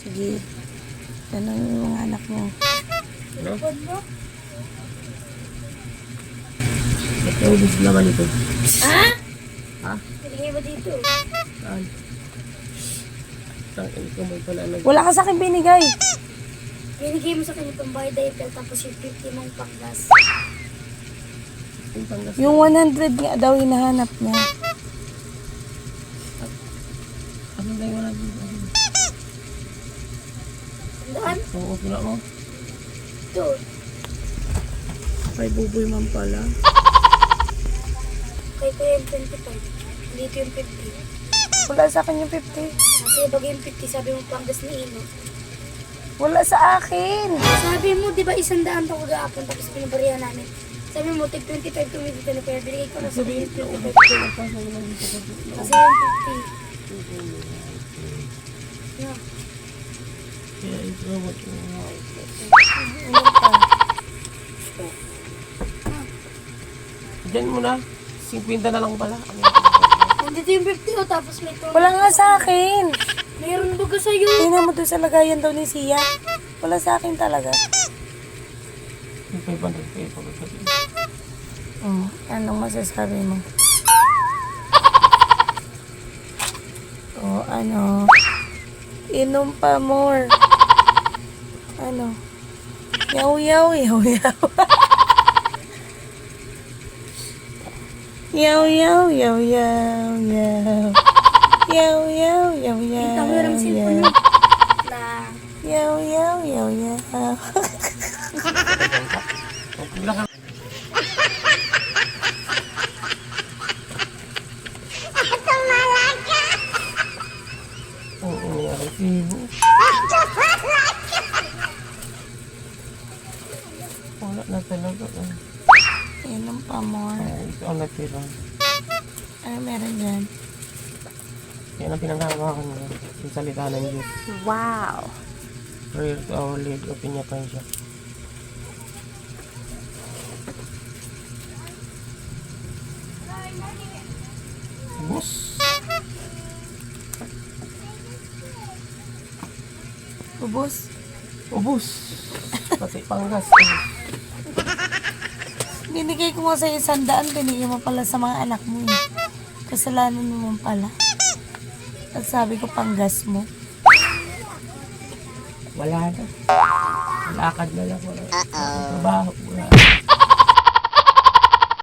Sige. Tanong yung mga anak mo. Ano? Ito yung gusto naman ito. Ha? Ha? Pinigay mo dito. Saan? Saan ito mo pala nag... Wala ka sa akin binigay. Pinigay mo sa kanya pambayad diaper tapos yung 50 mong panggas. Yung panggas. Yung 100 nga daw hinahanap niya. Ano na yung wala dito? Sandaan? Oo, pula mo. Ito. Kay Buboy man pala. Kay Kuya yung 25. Dito yung 50. Wala sa akin yung 50. Kasi bagay yung 50, sabi mo panggas ni Ino. Wala sa akin. Sabi mo, di ba 100 pa kagahapon tapos pinabarihan namin. Sabi mo, tig 25 kami dito na kaya binigay ko na sa Sabihin ko, yung 50. okay, nagpasa ko lang dito. Kasi yung 50. Yeah. Kaya ito, what Ano pa? Diyan mo na. 50 na lang pala. Nandito yung 50 o tapos may 20. Wala nga sa akin. Meron ba ka sa'yo? Tingnan mo doon sa lagayan daw ni Sia. Wala sa akin talaga. Yung 500 kayo pagkakasin. Anong masasabi mo? Ano? Inom pa more. Ano? Yaw yaw, yaw yaw. Yaw yaw, yaw yaw, yaw. Yaw yaw, yaw yaw. Kita mo yung cellphone mo. Na. Yaw yaw, yaw yaw. Bilang ka. Oo, may aresibo. Wala na talaga. Inom pa more. Ay, ito ang natira. Ano meron dyan? Yan ang pinanghahawakan mo. Yung salita ng Diyos. Wow. Prayer to our Lady of Peñapansya. Bus. Ubus. Ubus. Pati panggas. Binigay ko nga sa 100, binigay mo pala sa mga anak mo eh. Kasalanan mo pala. At sabi ko panggas mo. Wala na. Lakad na lang. Wala. Trabaho. Wala.